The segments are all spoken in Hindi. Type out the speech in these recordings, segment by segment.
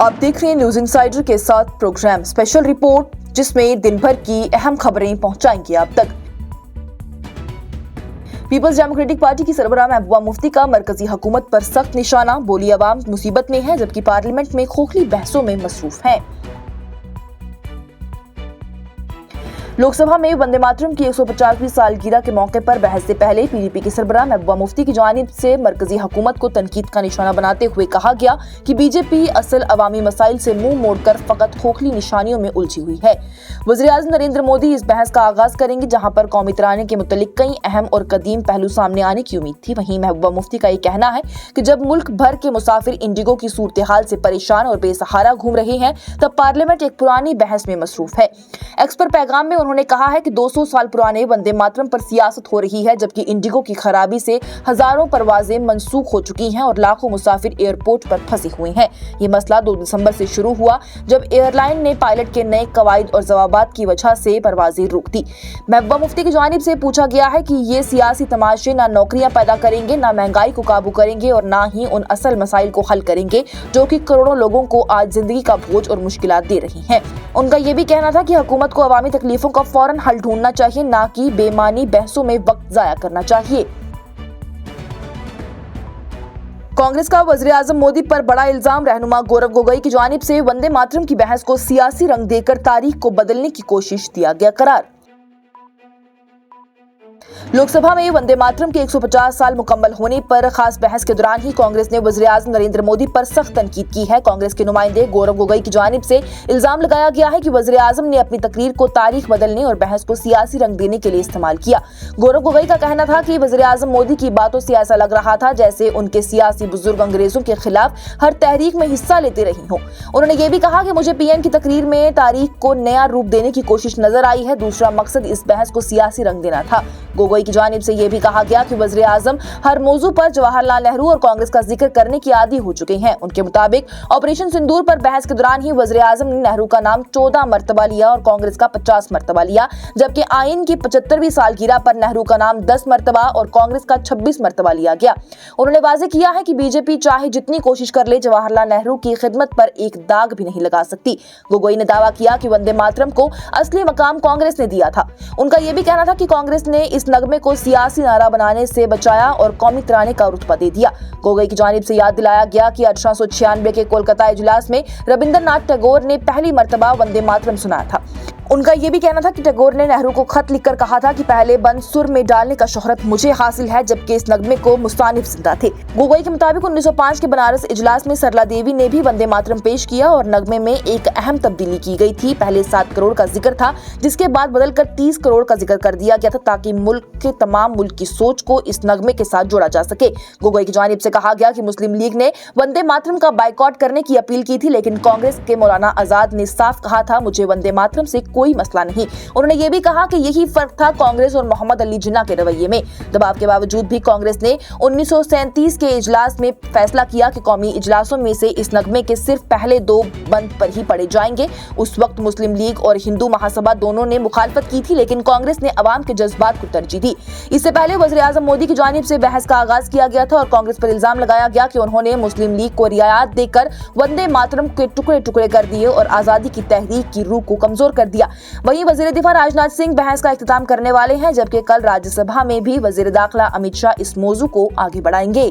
आप देख रहे हैं न्यूज इनसाइडर के साथ प्रोग्राम स्पेशल रिपोर्ट, जिसमें दिन भर की अहम खबरें पहुंचाएंगे आप तक। पीपल्स डेमोक्रेटिक पार्टी की सरबराह महबूबा मुफ्ती का मरकजी हुकूमत पर सख्त निशाना। बोली अवाम मुसीबत में है जबकि पार्लियामेंट में खोखली बहसों में मसरूफ है। लोकसभा में वंदे मातरम की 150वीं सालगिरह के मौके पर बहस से पहले पीडीपी की सरबराह महबूबा मुफ्ती की जानिब से मरकजी हुकूमत को तनकीद का निशाना बनाते हुए कहा गया कि बीजेपी असल अवामी मसाइल से मुंह मोड़कर फकत खोखली निशानियों में उलझी हुई है। वज़ीर-ए-आज़म नरेंद्र मोदी इस बहस का आगाज करेंगे, जहां पर कौमी तराने के मुतल्लिक कई अहम और कदीम पहलू सामने आने की उम्मीद थी। वहीं महबूबा मुफ्ती का ये कहना है कि जब मुल्क भर के मुसाफिर इंडिगो की सूरत हाल से परेशान और बेसहारा घूम रहे हैं, तब पार्लियामेंट एक पुरानी बहस में मसरूफ है। एक्स पर पैगाम में उन्होंने कहा है कि 200 साल पुराने वंदे मातरम पर सियासत हो रही है, जबकि इंडिगो की खराबी से हजारों परवाजें मनसूख हो चुकी हैं और लाखों मुसाफिर एयरपोर्ट पर फंसे हुए हैं। ये मसला 2 दिसंबर से शुरू हुआ, जब एयरलाइन ने पायलट के नए कवायद और जवाबात की वजह से परवाजें रोक दी। महबूबा मुफ्ती की जानिब से पूछा गया है कि ये सियासी तमाशे ना नौकरियां पैदा करेंगे, ना महंगाई को काबू करेंगे और ना ही उन असल मसाइल को हल करेंगे जो कि करोड़ों लोगों को आज जिंदगी का बोझ और मुश्किलात दे रही हैं। उनका ये भी कहना था कि हुकूमत को अवामी तकलीफों का फौरन हल ढूंढना चाहिए, ना कि बेमानी बहसों में वक्त जाया करना चाहिए। कांग्रेस का वज़ीर-ए-आज़म मोदी पर बड़ा इल्जाम। रहनुमा गौरव गोगोई की जानिब से वंदे मातरम की बहस को सियासी रंग देकर तारीख को बदलने की कोशिश दिया गया करार। लोकसभा में वंदे मातरम के 150 साल मुकम्मल होने पर खास बहस के दौरान ही कांग्रेस ने वज़ीर-ए-आज़म नरेंद्र मोदी पर सख्त तनकीद की है। कांग्रेस के नुमाइंदे गौरव गोगोई की जानिब से इल्जाम लगाया गया है कि वज़ीर-ए-आज़म ने अपनी तकरीर को तारीख बदलने और बहस को सियासी रंग देने के लिए इस्तेमाल किया। गौरव गोगोई का कहना था कि वज़ीर-ए-आज़म मोदी की बातों से ऐसा लग रहा था जैसे उनके सियासी बुजुर्ग अंग्रेजों के खिलाफ हर तहरीक में हिस्सा लेते रही हों। उन्होंने ये भी कहा कि मुझे पीएम की तकरीर में तारीख को नया रूप देने की कोशिश नजर आई है। दूसरा मकसद इस बहस को सियासी रंग देना था। गोगोई की जानिब से यह भी कहा गया कि वज़ीर-ए-आज़म हर मौजू पर जवाहरलाल नेहरू और कांग्रेस का जिक्र करने की आदी हो चुके हैं। उनके मुताबिक ऑपरेशन सिंदूर पर बहस के दौरान ही वज़ीर-ए-आज़म ने नेहरू का नाम 14 मरतबा लिया और कांग्रेस का 50 मरतबा लिया, जबकि आइन की 75वीं सालगिरह पर नेहरू का नाम 10 मरतबा और कांग्रेस का 26 मरतबा लिया गया। उन्होंने वाज़ेह किया है कि बीजेपी चाहे जितनी कोशिश कर ले, जवाहरलाल नेहरू की खिदमत पर एक दाग भी नहीं लगा सकती। गोगोई ने दावा किया कि वंदे मातरम को असली मकाम कांग्रेस ने दिया था। उनका यह भी कहना था कि कांग्रेस ने इस नगमे को सियासी नारा बनाने से बचाया और कौमी तराने का रुतबा दे दिया। गोगोई की जानिब से याद दिलाया गया कि 1896 के कोलकाता इजलास में रविंद्रनाथ टैगोर ने पहली मर्तबा वंदे मातरम सुनाया था। उनका यह भी कहना था कि टैगोर ने नेहरू को खत लिखकर कहा था कि पहले बंद सुर में डालने का शोहरत मुझे हासिल है, जबकि इस नगमे को मुस्तानिफ जिंदा थे। गोगोई के मुताबिक 1905 के बनारस इजलास में सरला देवी ने भी वंदे मातरम पेश किया और नगमे में एक अहम तब्दीली की गई थी। पहले 7 करोड़ का जिक्र था, जिसके बाद बदलकर 30 करोड़ का जिक्र कर दिया गया था, ताकि मुल्क के तमाम मुल्क की सोच को इस नगमे के साथ जोड़ा जा सके। गोगोई की जानिब से कहा गया कि मुस्लिम लीग ने वंदे मातरम का बाइकआउट करने की अपील की थी, लेकिन कांग्रेस के मौलाना आजाद ने साफ कहा था, मुझे वंदे मातरम से कोई मसला नहीं। उन्होंने ये भी कहा कि यही फर्क था कांग्रेस और मोहम्मद अली जिन्ना के रवैये में। दबाव के बावजूद भी कांग्रेस ने 1937 के इजलास में फैसला किया कि कौमी इजलासों में से इस नगमे के सिर्फ पहले 2 बंद पर ही पढ़े जाएंगे। उस वक्त मुस्लिम लीग और हिंदू महासभा दोनों ने मुखालफत की थी, लेकिन कांग्रेस ने अवाम के जज्बात को तरजीह दी। इससे पहले वज़ीर-ए-आज़म मोदी की जानिब से बहस का आगाज किया गया था और कांग्रेस पर इल्जाम लगाया गया कि उन्होंने मुस्लिम लीग को रियायत देकर वंदे मातरम के टुकड़े टुकड़े कर दिए और आजादी की तहरीक की रूह को कमजोर कर दिया। वहीं वज़ीर दिफा राजनाथ सिंह बहस का इख्तिताम करने वाले हैं, जबकि कल राज्यसभा में भी वज़ीर दाखिला अमित शाह इस मौजू को आगे बढ़ाएंगे।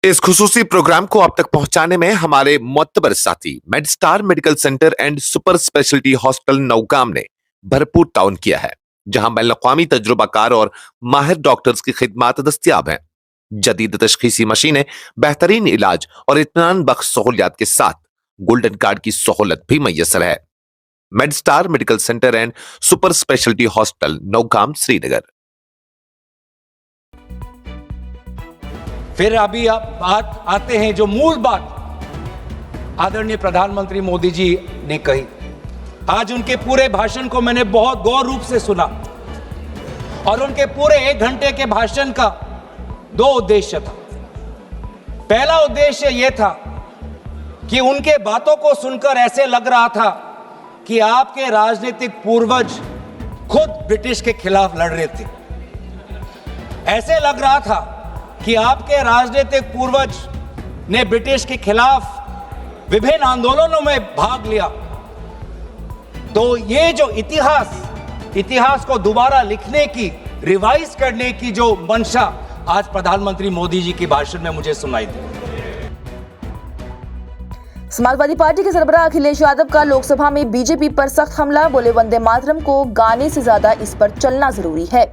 इस खुसूसी प्रोग्राम को आप तक पहुंचाने में हमारे मोतबर साथी Medstar medical centre and super speciality hospital Nowgam ने भरपूर ताउन किया है, जहां बैनुल-अक़वामी तजुर्बाकार और माहिर डॉक्टर्स की खिदमत दस्तयाब हैं। जदीद तशखीसी मशीनें, बेहतरीन इलाज और इत्मीनान बख्श सहूलियात के साथ गोल्डन कार्ड की सहूलत भी मैसर है। Medstar medical centre and super speciality hospital Nowgam, Srinagar. फिर अभी आप बात आते हैं जो मूल बात आदरणीय प्रधानमंत्री मोदी जी ने कही। आज उनके पूरे भाषण को मैंने बहुत गौर रूप से सुना और उनके पूरे 1 घंटे के भाषण का 2 उद्देश्य था। पहला उद्देश्य यह था कि उनके बातों को सुनकर ऐसे लग रहा था कि आपके राजनीतिक पूर्वज खुद ब्रिटिश के खिलाफ लड़ रहे थे। ऐसे लग रहा था कि आपके राजनीतिक पूर्वज ने ब्रिटिश के खिलाफ विभिन्न आंदोलनों में भाग लिया, तो ये जो इतिहास को दोबारा लिखने की, रिवाइज करने की जो मंशा आज प्रधानमंत्री मोदी जी के भाषण में मुझे सुनाई दी। समाजवादी पार्टी के सरबराह अखिलेश यादव का लोकसभा में बीजेपी पर सख्त हमला। बोले वंदे मातरम को गाने से ज्यादा इस पर चलना जरूरी है।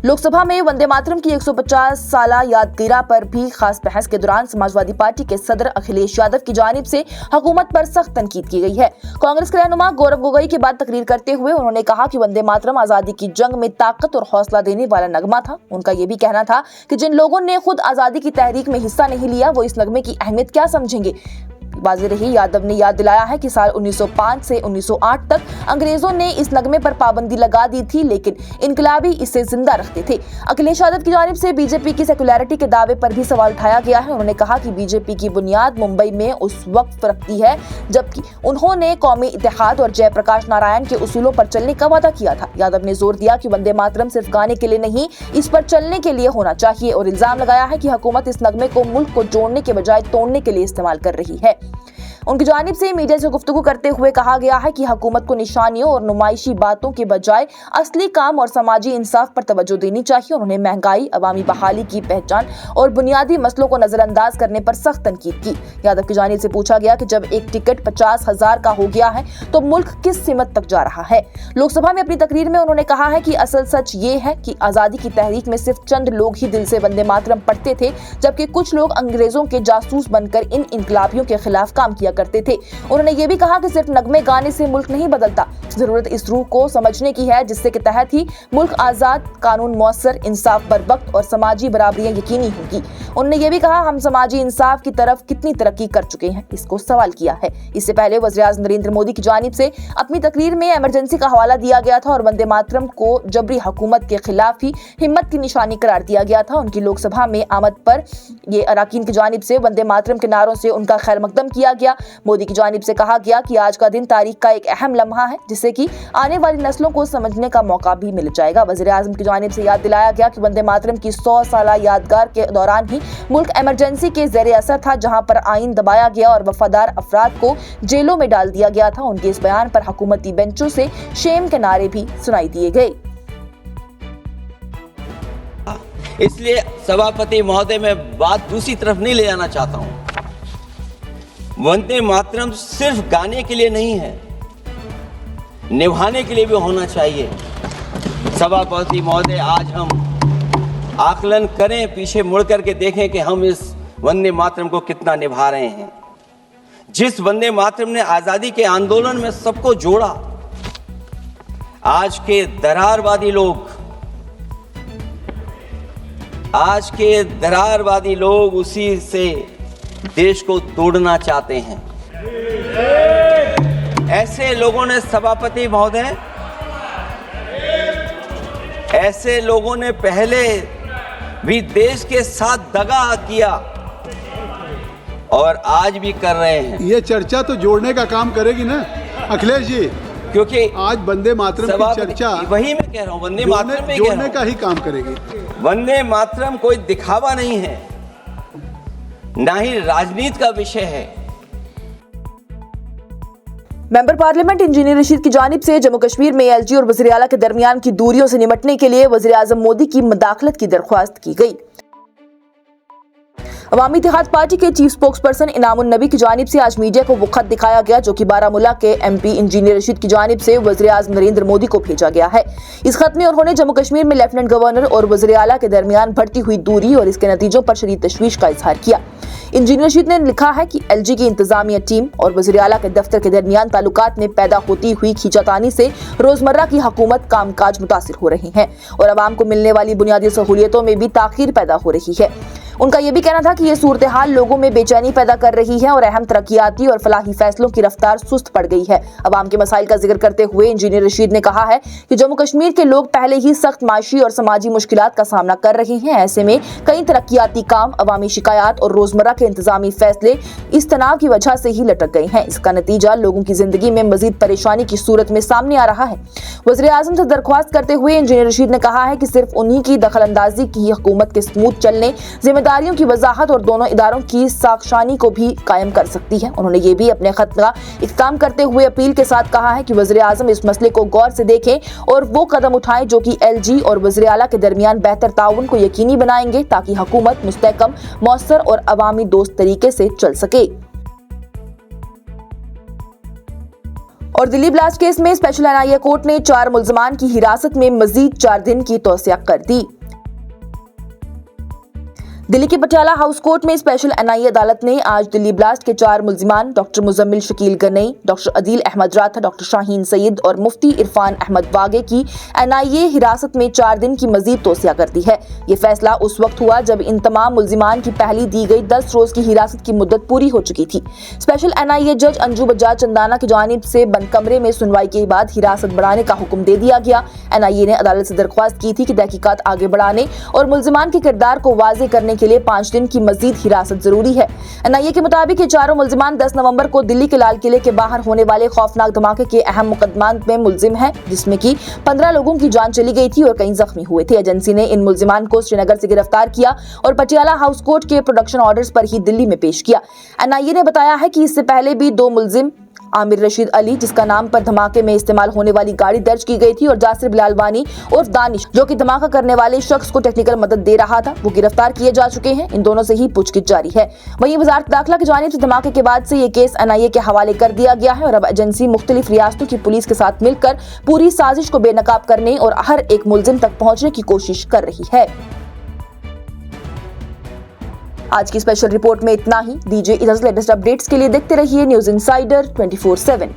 लोकसभा में वंदे मातरम की 150 साला यादगिरह पर भी खास बहस के दौरान समाजवादी पार्टी के सदर अखिलेश यादव की जानिब से हुकूमत पर सख्त तनकीद की गई है। कांग्रेस के रहनुमा गौरव गोगोई के बाद तकरीर करते हुए उन्होंने कहा कि वंदे मातरम आजादी की जंग में ताकत और हौसला देने वाला नगमा था। उनका यह भी कहना था कि जिन लोगों ने खुद आजादी की तहरीक में हिस्सा नहीं लिया वो इस नगमे की अहमियत क्या समझेंगे। बाजी रही यादव ने याद दिलाया है कि साल 1905 से 1908 तक अंग्रेजों ने इस नगमे पर पाबंदी लगा दी थी, लेकिन इनकलाबी इसे जिंदा रखते थे। अखिलेश यादव की जानिब से बीजेपी की सेकुलरिटी के दावे पर भी सवाल उठाया गया है। उन्होंने कहा कि बीजेपी की बुनियाद मुंबई में उस वक्त रखती है जबकि उन्होंने कौमी इत्तेहाद और जयप्रकाश नारायण के उसूलों पर चलने का वादा किया था। यादव ने जोर दिया कि वंदे मातरम सिर्फ गाने के लिए नहीं, इस पर चलने के लिए होना चाहिए और इल्जाम लगाया है कि हुकूमत इस नगमे को मुल्क को जोड़ने के बजाय तोड़ने के लिए इस्तेमाल कर रही है। उनकी जानिब से मीडिया से गुफ्तगू करते हुए कहा गया है कि हुकूमत को निशानियों और नुमाइशी बातों के बजाय असली काम और समाजी इंसाफ पर तवज्जो देनी चाहिए। उन्होंने महंगाई, अवामी बहाली की पहचान और बुनियादी मसलों को नजरअंदाज करने पर सख्त तनकीद की। यादव की जानिब से पूछा गया कि जब एक टिकट 50,000 का हो गया है तो मुल्क किस सिमत तक जा रहा है। लोकसभा में अपनी तकरीर में उन्होंने कहा है कि असल सच ये है कि आजादी की तहरीक में सिर्फ चंद लोग ही दिल से वंदे मातरम पढ़ते थे, जबकि कुछ लोग अंग्रेजों के जासूस बनकर इन इनकलाबियों के खिलाफ काम किया करते थे। उन्होंने ये भी कहा कि सिर्फ नगमे गाने से मुल्क नहीं बदलता, जरूरत इस रूह को समझने की है जिससे के तहत ही मुल्क आजाद, कानून मौसर, इंसाफ बरवक्त और समाजी बराबरियां यकीनी होगी। उन्होंने ये भी कहा हम समाजी इंसाफ की तरफ कितनी तरक्की कर चुके हैं, इसको सवाल किया है। इससे पहले वज़ीर-ए-आज़म नरेंद्र मोदी की जानिब से अपनी तकरीर में इमरजेंसी का हवाला दिया गया था और वंदे मातरम को जबरी हुकूमत के खिलाफ ही हिम्मत की निशानी करार दिया गया था। उनकी लोकसभा में आमद पर ये अराकीन की जानिब से वंदे मातरम के नारों से उनका खैर मकदम किया गया। मोदी की जानिब से कहा गया कि आज का दिन तारीख का एक अहम लम्हा है जिससे कि आने वाली नस्लों को समझने का मौका भी मिल जाएगा। वज़ीर-ए-आज़म की जानिब से याद दिलाया गया कि वंदे मातरम की 100 साला यादगार के दौरान ही मुल्क इमरजेंसी के ज़ेरे असर था, जहां पर आइन दबाया गया और वफादार अफराद को जेलों में डाल दिया गया था। उनके इस बयान पर हुकूमती बेंचों से शेम के नारे भी सुनाई दिए गए। इसलिए सभापति महोदय, मैं बात दूसरी तरफ नहीं ले जाना चाहता हूं। वंदे मातरम सिर्फ गाने के लिए नहीं है, निभाने के लिए भी होना चाहिए। सभापति महोदय, आज हम आकलन करें, पीछे मुड़ करके देखें कि हम इस वंदे मातरम को कितना निभा रहे हैं। जिस वंदे मातरम ने आजादी के आंदोलन में सबको जोड़ा, आज के दरारवादी लोग उसी से देश को तोड़ना चाहते हैं। ऐसे लोगों ने, सभापति महोदय, ऐसे लोगों ने पहले भी देश के साथ दगा किया और आज भी कर रहे हैं। ये चर्चा तो जोड़ने का काम करेगी ना अखिलेश जी, क्योंकि आज वंदे मातरम की चर्चा, वही मैं कह रहा हूँ, वंदे मातरम में जोड़ने का ही काम करेगी। वंदे मातरम कोई दिखावा नहीं है, ना ही राजनीति का विषय है। मेंबर पार्लियामेंट इंजीनियर रशीद की जानिब से जम्मू कश्मीर में एलजी और वज़ीर आला के दरमियान की दूरियों से निपटने के लिए वज़ीर-ए-आज़म मोदी की मदाखलत की दरख्वास्त की गई। अवामी इत्तेहाद पार्टी के चीफ स्पोक्सपर्सन इनामुन नबी की जानिब से आज मीडिया को वो खत दिखाया गया जो कि बारामूला के एमपी इंजीनियर रशीद की जानिब से वज़ीर-ए-आज़म नरेंद्र मोदी को भेजा गया है। इस खत में उन्होंने जम्मू कश्मीर में लेफ्टिनेंट गवर्नर और वज़ीर आला के दरमियान बढ़ती हुई दूरी और इसके नतीजों पर शदीद तशवीश का इजहार किया। इंजीनियर रशीद ने लिखा है कि एलजी की इंतजामिया टीम और वज़ीर आला के दफ्तर के दरमियान ताल्लुकात में पैदा होती हुई खींचातानी से रोजमर्रा की हुकूमत कामकाज मुतासिर हो रही है और आवाम को मिलने वाली बुनियादी सहूलियतों में भी ताखीर पैदा हो रही है। उनका यह भी कहना था कि ये सूरत हाल लोगों में बेचैनी पैदा कर रही है और अहम तरक्कियाती और फलाही फैसलों की रफ्तार सुस्त पड़ गई है। अवाम के मसाइल का जिक्र करते हुए इंजीनियर रशीद ने कहा है कि जम्मू कश्मीर के लोग पहले ही सख्त माशी और समाजी मुश्किलात का सामना कर रहे हैं। ऐसे में कई तरक्कियाती काम, अवामी शिकायत और रोजमर्रा के इंतजामी फैसले इस तनाव की वजह से ही लटक गए हैं। इसका नतीजा लोगों की जिंदगी में मजीद परेशानी की सूरत में सामने आ रहा है। वज़ीर आज़म से दरख्वास्त करते हुए इंजीनियर रशीद ने कहा है कि सिर्फ उन्हीं की दखलंदाजी की हुकूमत के स्मूथ चलने, जिम्मेदारियों की वजाहत और दोनों इदारों की साखशानी को भी कायम कर सकती है। उन्होंने ये भी अपने खत का इख्तिताम करते हुए अपील के साथ कहा है कि वज़ीर आज़म इस मसले को गौर से देखें और वो कदम उठाएं जो कि LG और वज़ीर आला के दरमियान बेहतर ताउन को यकीनी बनाएंगे ताकि हुकूमत मुस्तहकम, मौसर और अवामी दोस्त तरीके से चल सके। और दिल्ली ब्लास्ट केस में स्पेशल NIA कोर्ट ने 4 मुल्ज़िमान की हिरासत में मजीद 4 दिन की तौसीआ कर दी। दिल्ली के पटियाला हाउस कोर्ट में स्पेशल NIA अदालत ने आज दिल्ली ब्लास्ट के 4 मुल्जिमान doctor Muzammil Shakeel Ganai, doctor Adeel Ahmad Rathar, doctor Shaheen Saeed और मुफ्ती इरफान अहमद वागे की NIA हिरासत में 4 दिन की मजीद तौसीआ कर दी है। ये फैसला उस वक्त हुआ जब इन तमाम मुल्जिमान की पहली दी गई 10 रोज की हिरासत की मुद्दत पूरी हो चुकी थी। स्पेशल NIA जज अंजू बजाज चंदाना की जानिब से बंद कमरे में सुनवाई के बाद हिरासत बढ़ाने का हुक्म दे दिया गया। NIA ने अदालत से दरख्वास्त की थी कि तहकीकात आगे बढ़ाने और मुल्जिमान के किरदार को वाज़ेह करने के लिए 5 दिन की मजीद हिरासत जरूरी है। NIA के मुताबिक ये चारों मुल्जिमान 10 नवंबर को दिल्ली के लाल किले के बाहर होने वाले खौफनाक धमाके के अहम मुकदमात में मुल्जिम है, जिसमें कि 15 लोगों की जान चली गई थी और कई जख्मी हुए थे। एजेंसी ने इन मुल्जिमान को श्रीनगर से गिरफ्तार किया और पटियाला हाउस कोर्ट के प्रोडक्शन ऑर्डर्स पर ही दिल्ली में पेश किया। NIA ने बताया है कि इससे पहले भी 2 मुल्जिम आमिर रशीद अली, जिसका नाम पर धमाके में इस्तेमाल होने वाली गाड़ी दर्ज की गई थी, और जासिर बिलालवानी और दानिश, जो कि धमाका करने वाले शख्स को टेक्निकल मदद दे रहा था, वो गिरफ्तार किए जा चुके हैं। इन दोनों से ही पूछगिछ जारी है। वहीं वजारत दाखिला की जानिब से धमाके के बाद से ये केस NIA के हवाले कर दिया गया है और अब एजेंसी मुख्तलिफ रियासतों की पुलिस के साथ मिलकर पूरी साजिश को बेनकाब करने और हर एक मुल्जिम तक पहुंचने की कोशिश कर रही है। आज की स्पेशल रिपोर्ट में इतना ही। दीजिए इजाजत। लेटेस्ट अपडेट्स के लिए देखते रहिए न्यूज़ इनसाइडर 24/7।